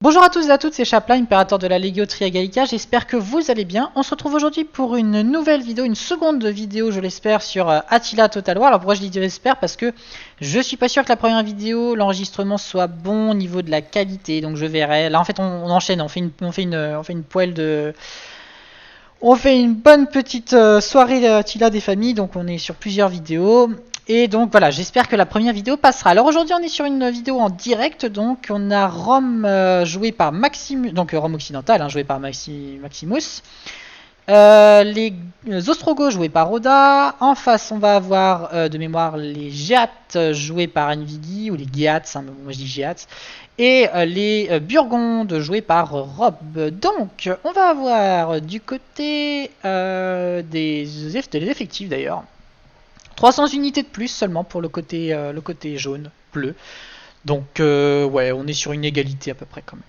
Bonjour à tous et à toutes, c'est Chaplin, impérateur de la Legio Tria Gallica, j'espère que vous allez bien. On se retrouve aujourd'hui pour une nouvelle vidéo, une seconde vidéo je l'espère sur Attila Total War. Alors pourquoi je dis j'espère? Parce que je suis pas sûr que la première vidéo, l'enregistrement soit bon au niveau de la qualité, donc je verrai. Là en fait on enchaîne, on fait une poêle de... On fait une bonne petite soirée Attila des familles, donc on est sur plusieurs vidéos. Et donc voilà, j'espère que la première vidéo passera. Alors aujourd'hui on est sur une vidéo en direct, donc on a Rome joué par Maximus, donc Rome occidental joué par Maximus. Les Ostrogoths joués par Oda. En face on va avoir de mémoire les Géates joués par Anvigi, ou les Géates, moi je dis Géates. Et les Burgondes joués par Rob. Donc on va avoir du côté des effectifs d'ailleurs 300 unités de plus seulement pour le côté jaune, bleu. Donc ouais, on est sur une égalité à peu près quand même.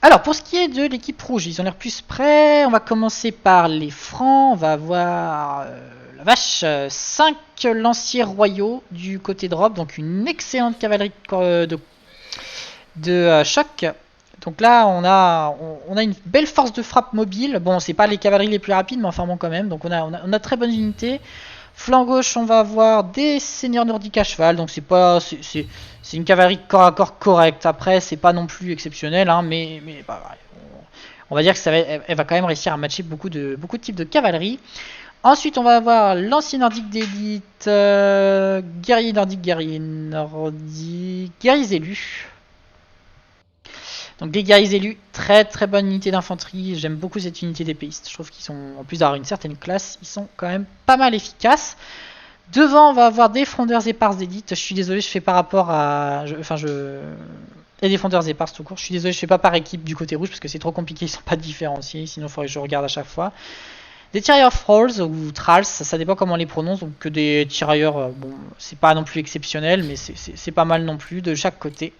Alors pour ce qui est de l'équipe rouge, ils ont l'air plus prêts. On va commencer par les francs. On va avoir la vache 5 lanciers royaux du côté de Rob. Donc une excellente cavalerie de choc. Donc là on a une belle force de frappe mobile. Bon, c'est pas les cavaleries les plus rapides, mais enfin bon quand même. Donc on a très bonnes unités. Flanc gauche, on va avoir des seigneurs nordiques à cheval, donc c'est une cavalerie corps à corps correcte. Après, c'est pas non plus exceptionnel, mais bah, on va dire que elle va quand même réussir à matcher beaucoup de types de cavalerie. Ensuite, on va avoir l'ancien nordique d'élite, guerrier nordique, guerriers élus. Donc des guerriers élus, très très bonne unité d'infanterie. J'aime beaucoup cette unité d'épéistes. Je trouve qu'ils sont, en plus d'avoir une certaine classe, ils sont quand même pas mal efficaces. Devant, on va avoir des frondeurs éparses d'élite. Je suis désolé, je fais par rapport à... Et des frondeurs éparses tout court. Je suis désolé, je fais pas par équipe du côté rouge parce que c'est trop compliqué, ils sont pas différenciés. Sinon, il faudrait que je regarde à chaque fois. Des tirailleurs Thralls ou Thralls, ça dépend comment on les prononce. Donc que des tirailleurs, bon, c'est pas non plus exceptionnel, mais c'est pas mal non plus de chaque côté.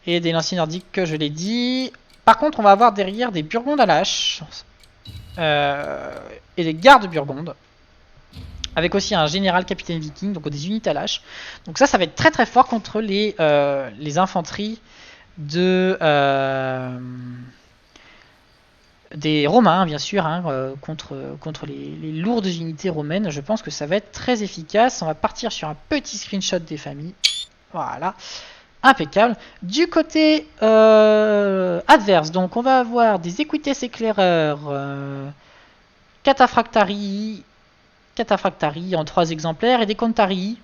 Et des lanciers nordiques, que je l'ai dit. Par contre, on va avoir derrière des Burgondes à la hache. Et des gardes Burgondes. Avec aussi un général capitaine viking, donc des unités à l'âge. Donc ça va être très très fort contre les infanteries des Romains, bien sûr, contre les lourdes unités romaines. Je pense que ça va être très efficace. On va partir sur un petit screenshot des familles. Voilà, impeccable. Du côté adverse, donc on va avoir des équites éclaireurs, cataphractarii en 3 exemplaires et des Contari.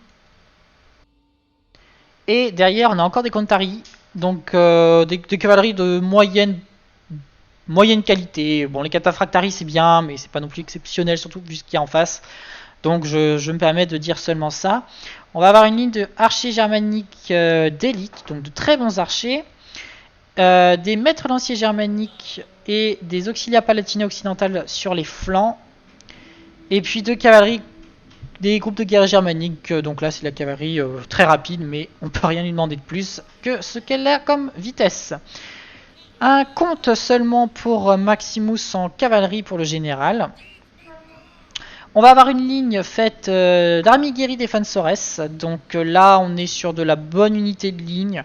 Et derrière, on a encore des Contari. Donc des cavaleries de moyenne qualité. Bon, les Cataphractari c'est bien, mais c'est pas non plus exceptionnel, surtout vu ce qu'il y a en face. Donc je me permets de dire seulement ça. On va avoir une ligne de archers germaniques d'élite, donc de très bons archers. Des maîtres lanciers germaniques et des auxiliaires palatines occidentales sur les flancs. Et puis 2 cavaleries, des groupes de guerre germaniques. Donc là, c'est la cavalerie très rapide, mais on peut rien lui demander de plus que ce qu'elle a comme vitesse. Un compte seulement pour Maximus en cavalerie pour le général. On va avoir une ligne faite d'Armigeri Defensores. Donc là, on est sur de la bonne unité de ligne.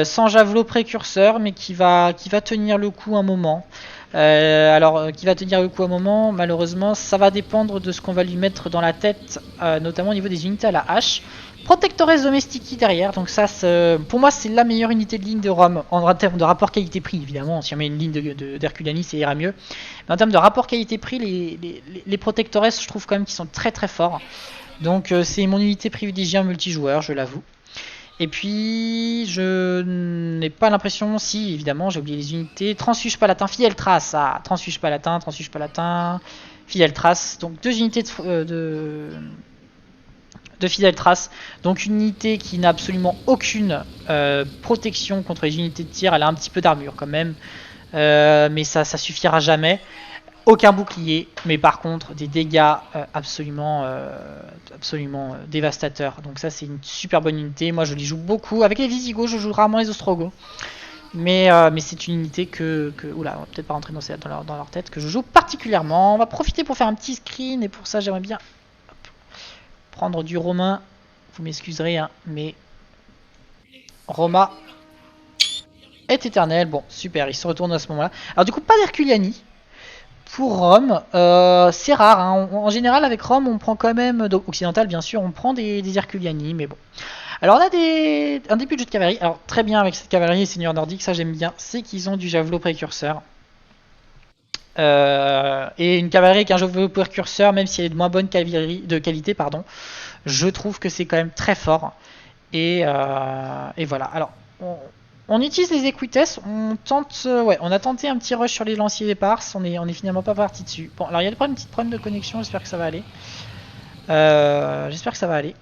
Sans javelot précurseur, mais qui va tenir le coup un moment. Qui va tenir le coup un moment, malheureusement, ça va dépendre de ce qu'on va lui mettre dans la tête, notamment au niveau des unités à la hache. Protectores Domestici derrière, donc ça, pour moi, c'est la meilleure unité de ligne de Rome, en termes de rapport qualité-prix, évidemment. Si on met une ligne d'Herculani, ça ira mieux. Mais en termes de rapport qualité-prix, les Protectores, je trouve quand même qu'ils sont très très forts. Donc c'est mon unité privilégiée en multijoueur, je l'avoue. Et puis, je n'ai pas l'impression, si évidemment j'ai oublié les unités, transfuge palatin, fidèle trace, transfuge palatin, fidèle trace, donc 2 unités de fidèle trace, donc une unité qui n'a absolument aucune protection contre les unités de tir, elle a un petit peu d'armure quand même, mais ça suffira jamais. Aucun bouclier, mais par contre des dégâts absolument dévastateurs. Donc ça c'est une super bonne unité. Moi je les joue beaucoup. Avec les Visigoths, je joue rarement les Ostrogoths. Mais c'est une unité oula, on va peut-être pas rentrer dans leur tête, que je joue particulièrement. On va profiter pour faire un petit screen, et pour ça j'aimerais bien prendre du romain. Vous m'excuserez, mais Roma est éternel. Bon, super, il se retourne à ce moment-là. Alors du coup, pas d'Herculiani. Pour Rome, c'est rare. Hein. En général, avec Rome, on prend quand même, donc occidental bien sûr, on prend des Herculiani, mais bon. Alors on a un début de jeu de cavalerie. Alors très bien avec cette cavalerie et seigneur nordique, ça j'aime bien. C'est qu'ils ont du javelot précurseur. Et une cavalerie avec un javelot précurseur, même si elle est de moins bonne qualité, pardon, je trouve que c'est quand même très fort. Et voilà. Alors, on utilise les équitesses. On tente, ouais, on a tenté un petit rush sur les lanciers d'éparse. On est finalement pas parti dessus. Bon, alors il y a un petit problème de connexion. J'espère que ça va aller. J'espère que ça va aller.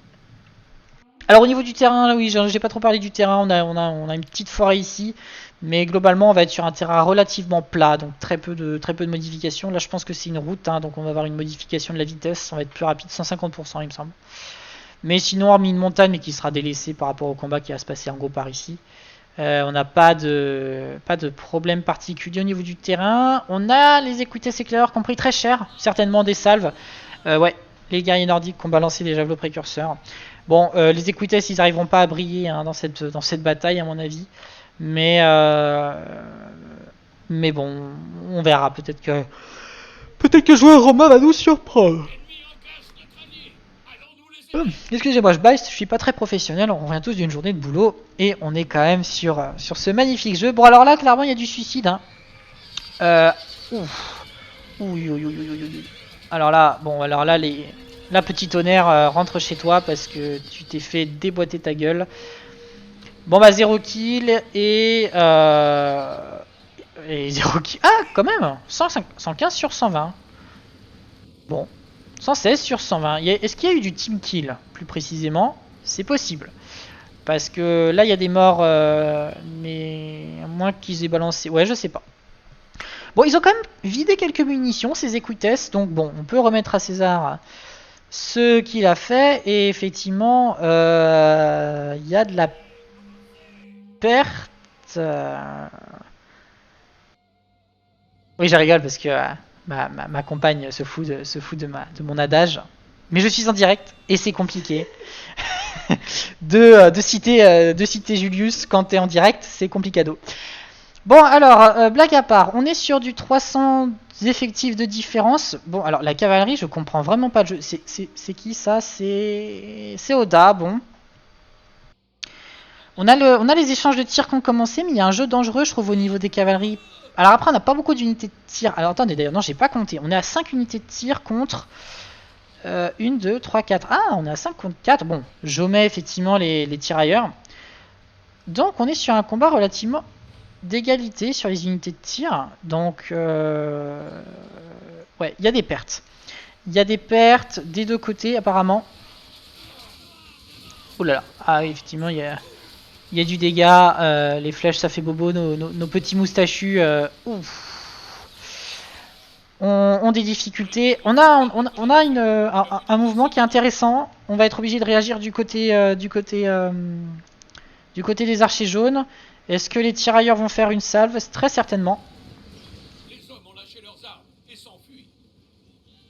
Alors au niveau du terrain, là, oui, j'ai pas trop parlé du terrain. On a une petite forêt ici, mais globalement, on va être sur un terrain relativement plat, donc très peu de modifications. Là, je pense que c'est une route, hein, donc on va avoir une modification de la vitesse. On va être plus rapide, 150%, il me semble. Mais sinon, hormis une montagne, mais qui sera délaissée par rapport au combat qui va se passer en gros par ici, on n'a pas de problème particulier au niveau du terrain. On a les équitesses éclaireurs qui ont pris très cher, certainement des salves. Ouais, les guerriers nordiques qui ont balancé des javelots précurseurs. Bon, les équitesses, ils n'arriveront pas à briller hein, dans cette bataille, à mon avis. Mais bon, on verra. Peut-être que le joueur romain va nous surprendre. Excusez-moi, je baisse, je suis pas très professionnel, on revient tous d'une journée de boulot et on est quand même sur ce magnifique jeu. Bon alors là, clairement, il y a du suicide. Hein. Ouf. Alors là, bon, alors là, la petite tonnerre rentre chez toi parce que tu t'es fait déboîter ta gueule. Bon bah 0 kill et 0 kill. Ah, quand même 115 sur 120. Bon. 116 sur 120. Est-ce qu'il y a eu du team kill, plus précisément? C'est possible. Parce que là, il y a des morts, mais à moins qu'ils aient balancé... Ouais, je sais pas. Bon, ils ont quand même vidé quelques munitions, ces équitesses. Donc bon, on peut remettre à César ce qu'il a fait. Et effectivement, il y a de la perte. Oui, je rigole parce que ma compagne se fout de mon adage. Mais je suis en direct et c'est compliqué. de citer Julius quand t'es en direct, c'est complicado. Bon, alors, blague à part, on est sur du 300 effectifs de différence. Bon, alors, la cavalerie, je comprends vraiment pas le jeu. C'est qui ça? C'est Oda, bon. On a les échanges de tirs qui ont commencé, mais il y a un jeu dangereux, je trouve, au niveau des cavaleries. Alors après, on n'a pas beaucoup d'unités de tir. Alors attendez, d'ailleurs, non, j'ai pas compté. On est à 5 unités de tir contre 1, 2, 3, 4. Ah, on est à 5 contre 4. Bon, j'omets effectivement les tirailleurs. Donc, on est sur un combat relativement d'égalité sur les unités de tir. Donc, ouais, il y a des pertes. Il y a des pertes des deux côtés, apparemment. Oh là là. Ah, oui, effectivement, il y a du dégât. Les flèches, ça fait bobo. Nos petits moustachus. Ouf. Ont des difficultés. On a un mouvement qui est intéressant. On va être obligé de réagir du côté des archers jaunes. Est-ce que les tirailleurs vont faire une salve? Très certainement.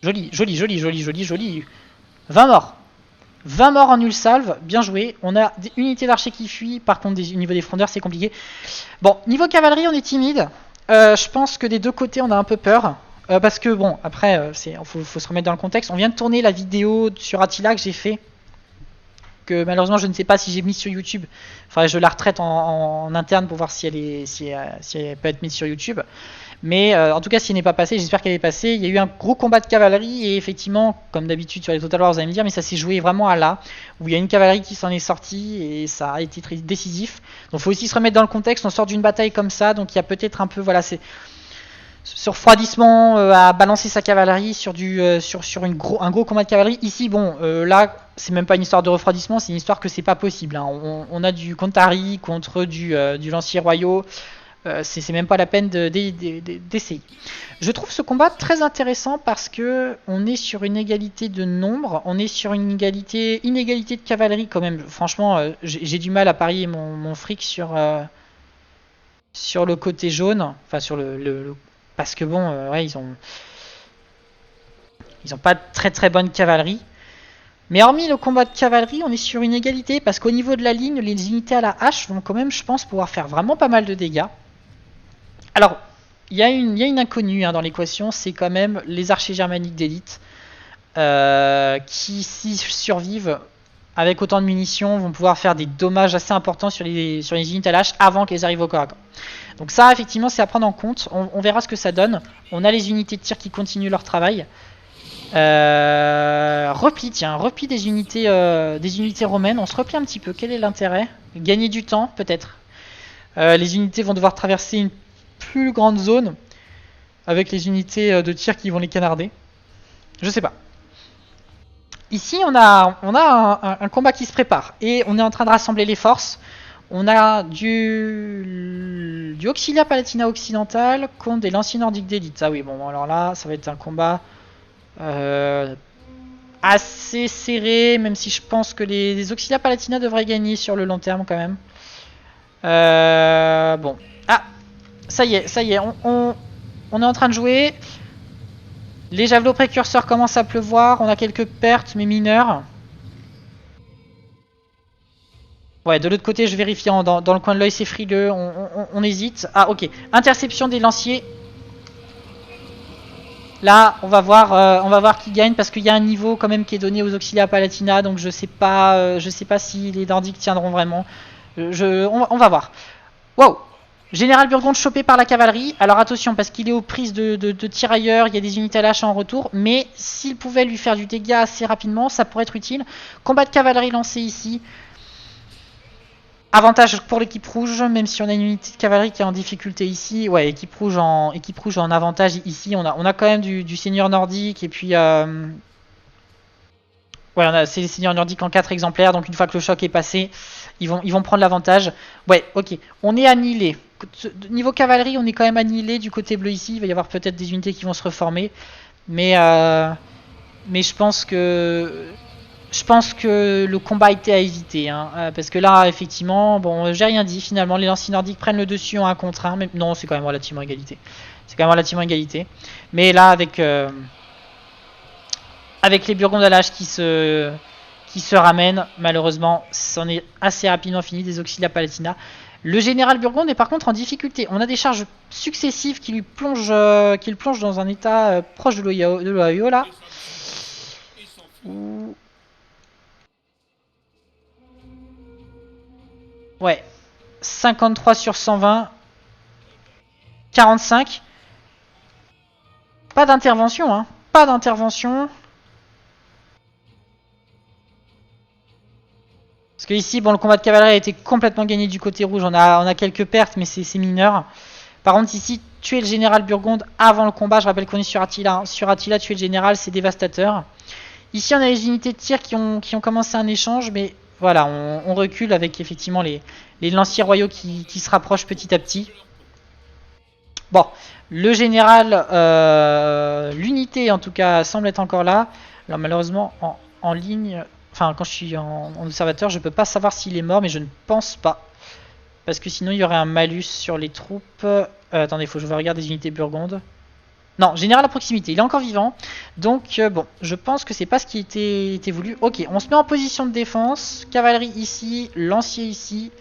Joli, joli, joli, joli, joli, joli. 20 morts. 20 morts en une salve, bien joué. On a des unités d'archers qui fuient, par contre au niveau des frondeurs c'est compliqué. Bon, niveau cavalerie on est timide. Je pense que des deux côtés on a un peu peur. Parce que bon, après, faut se remettre dans le contexte. On vient de tourner la vidéo sur Attila que j'ai fait. Que malheureusement je ne sais pas si j'ai mis sur YouTube. Enfin, je la retraite en interne pour voir si elle peut être mise sur YouTube. Mais en tout cas, si elle n'est pas passée, j'espère qu'elle est passée. Il y a eu un gros combat de cavalerie et effectivement, comme d'habitude sur les Total War, vous allez me dire, mais ça s'est joué vraiment à là, où il y a une cavalerie qui s'en est sortie et ça a été très décisif. Donc il faut aussi se remettre dans le contexte, on sort d'une bataille comme ça, donc il y a peut-être un peu, voilà, c'est ce refroidissement à balancer sa cavalerie sur un gros combat de cavalerie. Ici, bon, là, c'est même pas une histoire de refroidissement, c'est une histoire que c'est pas possible. Hein. On a du Contari contre du lancier royaux. C'est même pas la peine d'essayer. Je trouve ce combat très intéressant parce que on est sur une égalité de nombre, on est sur une inégalité de cavalerie quand même. Franchement, j'ai du mal à parier mon fric sur le côté jaune, enfin sur parce que bon, ouais, ils ont pas de très très bonne cavalerie. Mais hormis le combat de cavalerie, on est sur une égalité parce qu'au niveau de la ligne, les unités à la hache vont quand même, je pense, pouvoir faire vraiment pas mal de dégâts. Alors, il y a une inconnue hein, dans l'équation, c'est quand même les archers germaniques d'élite qui, s'ils survivent avec autant de munitions, vont pouvoir faire des dommages assez importants sur les unités à la hache avant qu'elles arrivent au corps à corps. Donc ça, effectivement, c'est à prendre en compte. On verra ce que ça donne. On a les unités de tir qui continuent leur travail. Repli, tiens, repli des unités romaines. On se replie un petit peu. Quel est l'intérêt? Gagner du temps, peut-être. Les unités vont devoir traverser une plus grande zone avec les unités de tir qui vont les canarder. Je sais pas. Ici, on a un combat qui se prépare et on est en train de rassembler les forces. On a du Auxilia Palatina occidental contre des lanciers nordiques d'élite. Ah oui, bon, alors là, ça va être un combat assez serré, même si je pense que les Auxilia Palatina devraient gagner sur le long terme quand même. Bon. Ah, ça y est, on est en train de jouer. Les javelots précurseurs commencent à pleuvoir. On a quelques pertes, mais mineures. Ouais, de l'autre côté, je vérifie dans le coin de l'œil, c'est frileux. On hésite. Ah, ok. Interception des lanciers. Là, on va voir qui gagne parce qu'il y a un niveau quand même qui est donné aux Auxilia Palatina. Donc je sais pas si les Nordiques tiendront vraiment. On va voir. Wow. Général Burgonde chopé par la cavalerie. Alors attention parce qu'il est aux prises de tirailleurs, il y a des unités à lâcher en retour. Mais s'il pouvait lui faire du dégât assez rapidement, ça pourrait être utile. Combat de cavalerie lancé ici. Avantage pour l'équipe rouge, même si on a une unité de cavalerie qui est en difficulté ici. Ouais, équipe rouge en avantage ici. On a quand même du seigneur nordique et puis... ouais, c'est les seigneurs nordiques en 4 exemplaires. Donc une fois que le choc est passé, ils vont prendre l'avantage. Ouais, ok. On est annihilé. Niveau cavalerie, on est quand même annihilé du côté bleu ici. Il va y avoir peut-être des unités qui vont se reformer. Mais je pense que le combat était à éviter. Hein, parce que là, effectivement, bon, j'ai rien dit. Finalement, les lanciers nordiques prennent le dessus en 1 contre 1. Mais non, c'est quand même relativement égalité. Mais là, avec les Burgondes à l'âge qui se ramènent, malheureusement, c'en est assez rapidement fini des Auxilia Palatina. Le général Burgonde est par contre en difficulté. On a des charges successives qui le plongent dans un état proche de l'Ohio là. Ouais. 53 sur 120. 45. Pas d'intervention, hein. Pas d'intervention. Parce que ici, bon, le combat de cavalerie a été complètement gagné du côté rouge. On a quelques pertes, mais c'est mineur. Par contre, ici, tuer le général Burgonde avant le combat. Je rappelle qu'on est sur Attila. Hein. Sur Attila, tuer le général, c'est dévastateur. Ici, on a les unités de tir qui ont commencé un échange, mais voilà, on recule avec effectivement les lanciers royaux qui se rapprochent petit à petit. Bon, le général, l'unité en tout cas, semble être encore là. Alors malheureusement, en ligne... Enfin, quand je suis en observateur, je peux pas savoir s'il est mort, mais je ne pense pas. Parce que sinon, il y aurait un malus sur les troupes. Attendez, faut que je regarde des unités burgondes. Non, général à proximité, il est encore vivant. Donc, bon, je pense que c'est pas ce qui était voulu. Ok, on se met en position de défense. Cavalerie ici, lancier ici.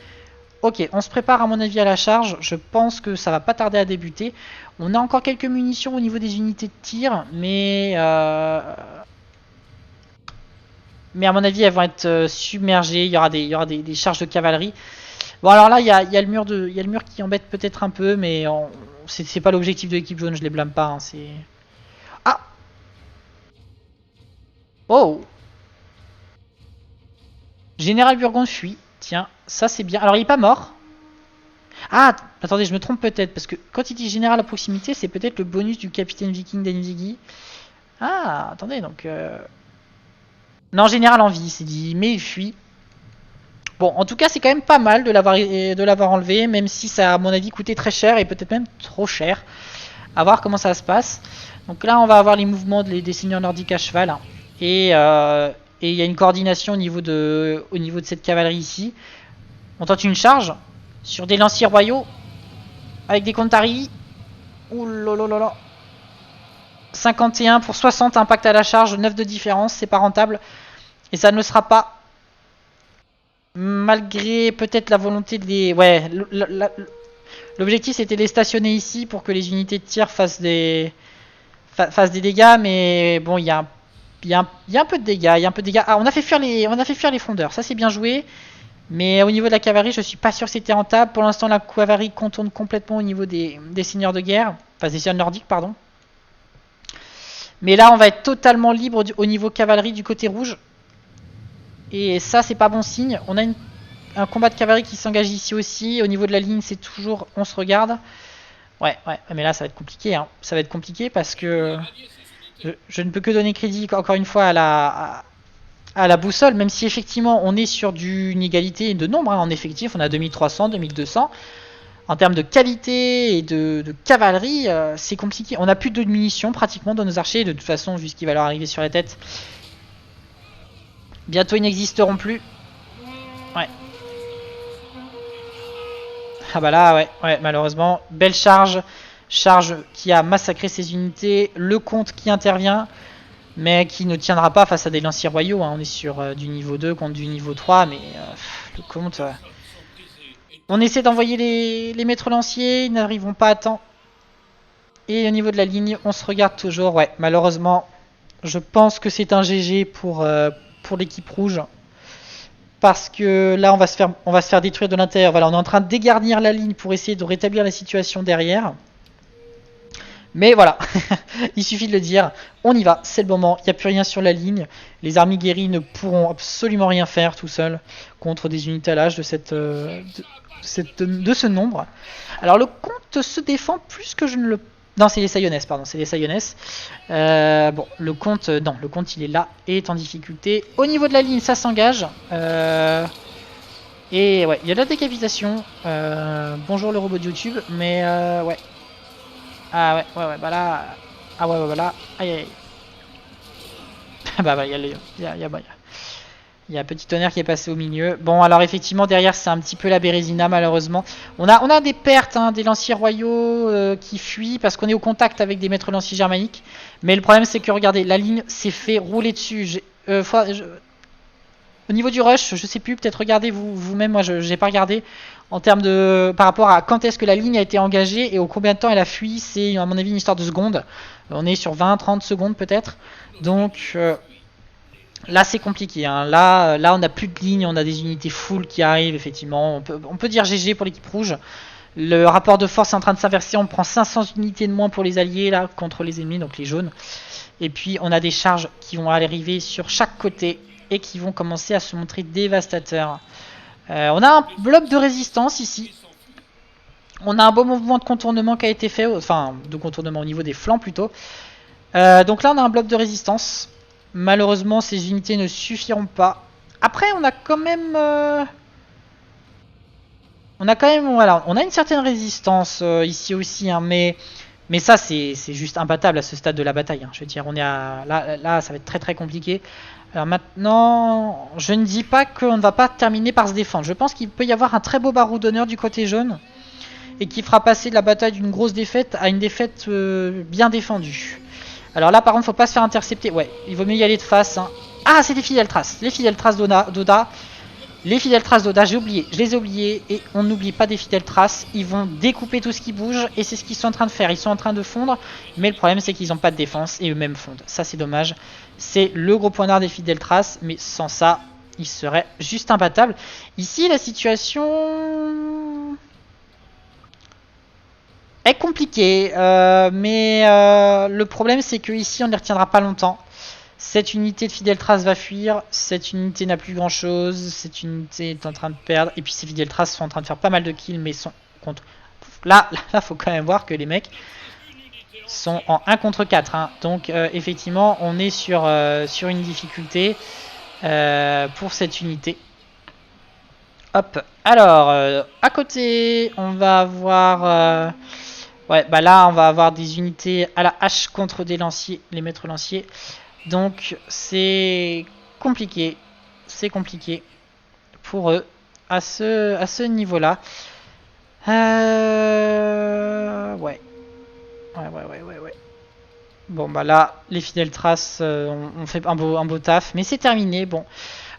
Ok, on se prépare à mon avis à la charge. Je pense que ça va pas tarder à débuter. On a encore quelques munitions au niveau des unités de tir, mais à mon avis, elles vont être submergées. Il y aura des charges de cavalerie. Bon, alors là, il y a le mur qui embête peut-être un peu, mais c'est pas l'objectif de l'équipe jaune. Je les blâme pas. Hein, c'est... Ah! Oh! Général Burgonde fuit. Tiens, ça c'est bien. Alors, il est pas mort. Ah! Attendez, je me trompe peut-être. Parce que quand il dit général à proximité, c'est peut-être le bonus du capitaine viking d'Anzigi. Ah! Attendez, donc... Non, général en vie, c'est dit, mais il fuit. Bon, en tout cas, c'est quand même pas mal de l'avoir enlevé, même si ça a, à mon avis, coûté très cher et peut-être même trop cher. À voir comment ça se passe. Donc là, on va avoir les mouvements des seigneurs nordiques à cheval. Hein. Et il y a une coordination au niveau de cette cavalerie ici. On tente une charge sur des lanciers royaux avec des Contari. Ouh là là là là. 51 pour 60 impact à la charge, 9 de différence, c'est pas rentable. Et ça ne le sera pas. Malgré peut-être la volonté de les... Ouais, l'objectif c'était de les stationner ici pour que les unités de tir fassent des dégâts. Mais bon, il y a un peu de dégâts. Il y a un peu de dégâts. Ah, on a fait fuir les frondeurs. Ça c'est bien joué. Mais au niveau de la cavalerie, je suis pas sûr que c'était rentable. Pour l'instant, la cavalerie contourne complètement au niveau des seigneurs de guerre. Enfin, des seigneurs nordiques, pardon. Mais là, on va être totalement libre au niveau cavalerie du côté rouge. Et ça, c'est pas bon signe. On a un combat de cavalerie qui s'engage ici aussi. Au niveau de la ligne, c'est toujours... On se regarde. Ouais, mais là, ça va être compliqué. Hein. Ça va être compliqué parce que... Je ne peux que donner crédit, encore une fois, à la boussole. Même si, effectivement, on est sur une égalité de nombre. Hein. En effectif, on a 2300, 2200. En termes de qualité et de cavalerie, c'est compliqué. On a plus de munitions, pratiquement, dans nos archers. De toute façon, vu ce qui va leur arriver sur la tête... Bientôt, ils n'existeront plus. Ouais. Ah bah là, ouais, malheureusement. Belle charge. Charge qui a massacré ses unités. Le comte qui intervient. Mais qui ne tiendra pas face à des lanciers royaux. Hein. On est sur du niveau 2 contre du niveau 3. Mais le comte... On essaie d'envoyer les maîtres lanciers. Ils n'arriveront pas à temps. Et au niveau de la ligne, on se regarde toujours. Ouais, malheureusement, je pense que c'est un GG pour l'équipe rouge. Parce que là, on va se faire détruire de l'intérieur. Voilà, on est en train de dégarnir la ligne pour essayer de rétablir la situation derrière. Mais voilà, il suffit de le dire. On y va, c'est le moment. Il n'y a plus rien sur la ligne. Les armées guéries ne pourront absolument rien faire tout seuls contre des unités à l'âge de ce nombre. Alors le comte se défend plus que je ne le... Non, c'est les Sayonès, pardon, c'est les Sayonès. Bon, le comte, non, le comte il est là et est en difficulté. Au niveau de la ligne, ça s'engage. Et ouais, il y a de la décapitation. Bonjour le robot de YouTube, mais ouais. Ah ouais, bah là... Ah ouais, bah là... Aïe, aïe. Bah, il y a un petit tonnerre qui est passé au milieu. Bon, alors effectivement, derrière, c'est un petit peu la Bérésina, malheureusement. On a des pertes, hein, des lanciers royaux qui fuient parce qu'on est au contact avec des maîtres lanciers germaniques. Mais le problème, c'est que, regardez, la ligne s'est fait rouler dessus. Au niveau du rush, je sais plus, peut-être regardez vous-même, moi, je n'ai pas regardé. En termes de... Par rapport à quand est-ce que la ligne a été engagée et au combien de temps elle a fui, c'est, à mon avis, une histoire de secondes. On est sur 20-30 secondes, peut-être. Donc... Là c'est compliqué, hein. Là on n'a plus de ligne, on a des unités full qui arrivent effectivement. On peut dire GG pour l'équipe rouge. Le rapport de force est en train de s'inverser, on prend 500 unités de moins pour les alliés là contre les ennemis, donc les jaunes. Et puis on a des charges qui vont arriver sur chaque côté et qui vont commencer à se montrer dévastateurs. On a un bloc de résistance ici. On a un beau mouvement de contournement qui a été fait, enfin de contournement au niveau des flancs plutôt. Donc là on a un bloc de résistance. Malheureusement, ces unités ne suffiront pas. Après, on a quand même... voilà, on a une certaine résistance ici aussi, hein, mais ça, c'est juste imbattable à ce stade de la bataille. Hein. Je veux dire, on est à... Là, ça va être très très compliqué. Alors maintenant, je ne dis pas qu'on ne va pas terminer par se défendre. Je pense qu'il peut y avoir un très beau barreau d'honneur du côté jaune et qui fera passer la bataille d'une grosse défaite à une défaite bien défendue. Alors là, par contre, faut pas se faire intercepter. Ouais, il vaut mieux y aller de face. Hein. Ah, c'est des fidèles traces. Les fidèles traces d'Oda. Les fidèles traces d'Oda, j'ai oublié. Je les ai oubliés. Et on n'oublie pas des fidèles traces. Ils vont découper tout ce qui bouge. Et c'est ce qu'ils sont en train de faire. Ils sont en train de fondre. Mais le problème, c'est qu'ils n'ont pas de défense. Et eux-mêmes fondent. Ça, c'est dommage. C'est le gros point d'art des fidèles traces. Mais sans ça, ils seraient juste imbattables. Ici, la situation... est compliqué, mais le problème c'est que ici on ne les retiendra pas longtemps. Cette unité de fidèle trace va fuir, cette unité n'a plus grand chose, cette unité est en train de perdre, et puis ces fidèles traces sont en train de faire pas mal de kills, mais sont contre... Là, faut quand même voir que les mecs sont en 1 contre 4, hein. Donc effectivement on est sur une difficulté pour cette unité. Hop, alors à côté on va avoir... ouais, bah là, on va avoir des unités à la hache contre des lanciers, les maîtres lanciers. Donc, c'est compliqué. C'est compliqué pour eux à ce niveau-là. Ouais. Ouais. Bon bah là, les fidèles traces ont fait un beau taf, mais c'est terminé. Bon,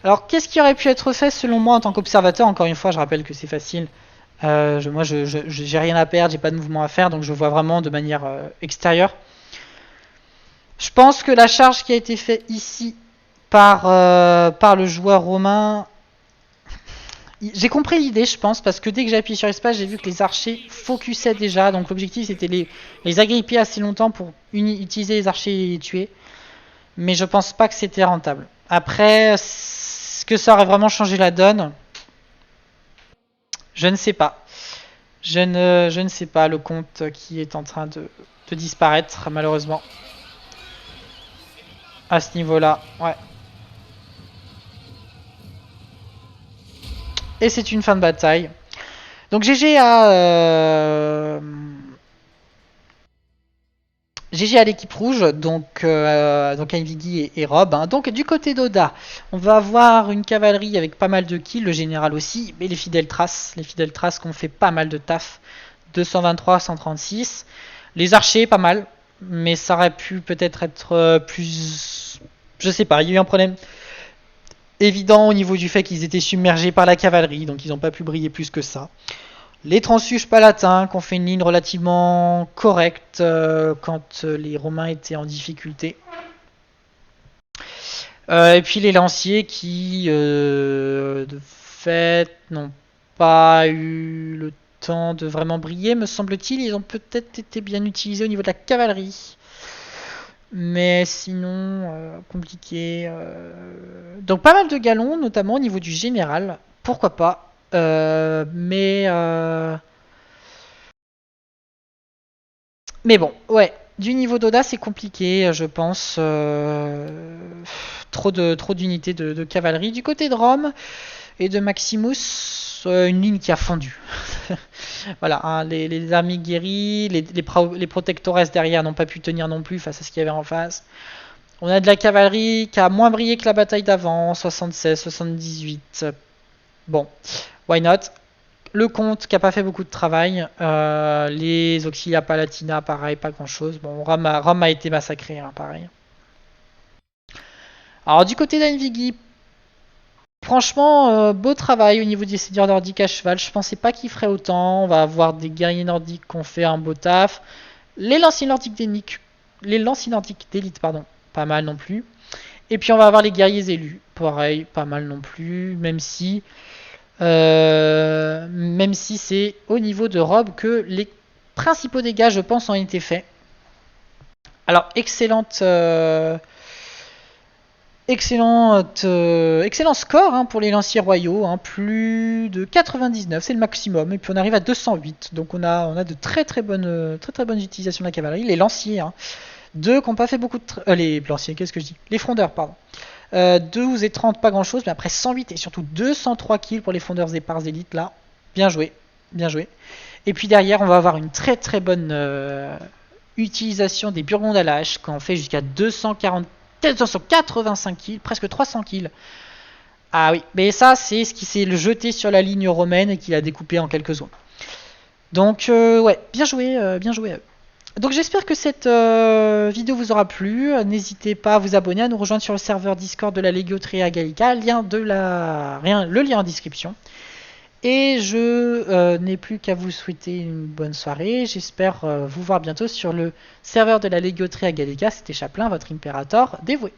alors qu'est-ce qui aurait pu être fait selon moi en tant qu'observateur? Encore une fois, je rappelle que c'est facile. Moi, j'ai rien à perdre, j'ai pas de mouvement à faire, donc je vois vraiment de manière extérieure. Je pense que la charge qui a été faite ici par le joueur romain, j'ai compris l'idée, je pense, parce que dès que j'ai appuyé sur espace, j'ai vu que les archers focusaient déjà. Donc l'objectif, c'était les agripper assez longtemps pour utiliser les archers et les tuer. Mais je pense pas que c'était rentable. Après, est-ce que ça aurait vraiment changé la donne? Je ne sais pas. Je ne sais pas le comte qui est en train de disparaître, malheureusement. À ce niveau-là, ouais. Et c'est une fin de bataille. Donc GG à l'équipe rouge, donc Invigui et Rob. Hein. Donc du côté d'Oda, on va avoir une cavalerie avec pas mal de kills, le général aussi, mais les fidèles traces qui ont fait pas mal de taf. 223, 136. Les archers, pas mal, mais ça aurait pu peut-être être plus... Je sais pas, il y a eu un problème évident au niveau du fait qu'ils étaient submergés par la cavalerie, donc ils n'ont pas pu briller plus que ça. Les transfuges palatins qui ont fait une ligne relativement correcte quand les Romains étaient en difficulté. Et puis les lanciers qui, de fait, n'ont pas eu le temps de vraiment briller, me semble-t-il. Ils ont peut-être été bien utilisés au niveau de la cavalerie. Mais sinon, compliqué. Donc pas mal de galons, notamment au niveau du général. Pourquoi pas. Mais bon, ouais. Du niveau d'Oda, c'est compliqué, je pense. Trop d'unités de cavalerie. Du côté de Rome et de Maximus, une ligne qui a fondu. Voilà, hein, les armées guéries, les protectores derrière n'ont pas pu tenir non plus face à ce qu'il y avait en face. On a de la cavalerie qui a moins brillé que la bataille d'avant, 76, 78. Bon, why not? Le comte qui a pas fait beaucoup de travail. Les auxilia palatina, pareil, pas grand chose. Bon, Rome a été massacré, hein, pareil. Alors, du côté d'Anvigui, franchement, beau travail au niveau des seigneurs nordiques à cheval. Je pensais pas qu'ils feraient autant. On va avoir des guerriers nordiques qui ont fait un beau taf. Les lanciers nordiques d'élite, pardon, pas mal non plus. Et puis on va avoir les guerriers élus, pareil, pas mal non plus, même si c'est au niveau de Rob que les principaux dégâts, je pense, ont été faits. Alors, excellent score hein, pour les lanciers royaux, hein, plus de 99, c'est le maximum, et puis on arrive à 208, donc on a de très bonnes utilisations de la cavalerie. Les lanciers, hein, 2 qui n'ont pas fait beaucoup de... les lanciers, qu'est-ce que je dis? Les frondeurs, pardon. 12 et 30, pas grand chose, mais après 108 et surtout 203 kills pour les frondeurs épars élites, là, bien joué, bien joué. Et puis derrière, on va avoir une très bonne utilisation des burgondes à la hache, qui en fait jusqu'à 285 kills, presque 300 kills. Ah oui, mais ça, c'est ce qui s'est le jeté sur la ligne romaine et qui l'a découpé en quelques zones. Donc, ouais, bien joué à eux. Donc j'espère que cette vidéo vous aura plu. N'hésitez pas à vous abonner, à nous rejoindre sur le serveur Discord de la Legio Tria Gallica. Le lien en description. Et je n'ai plus qu'à vous souhaiter une bonne soirée. J'espère vous voir bientôt sur le serveur de la Legio Tria Gallica. C'était Chaplin, votre impérator dévoué.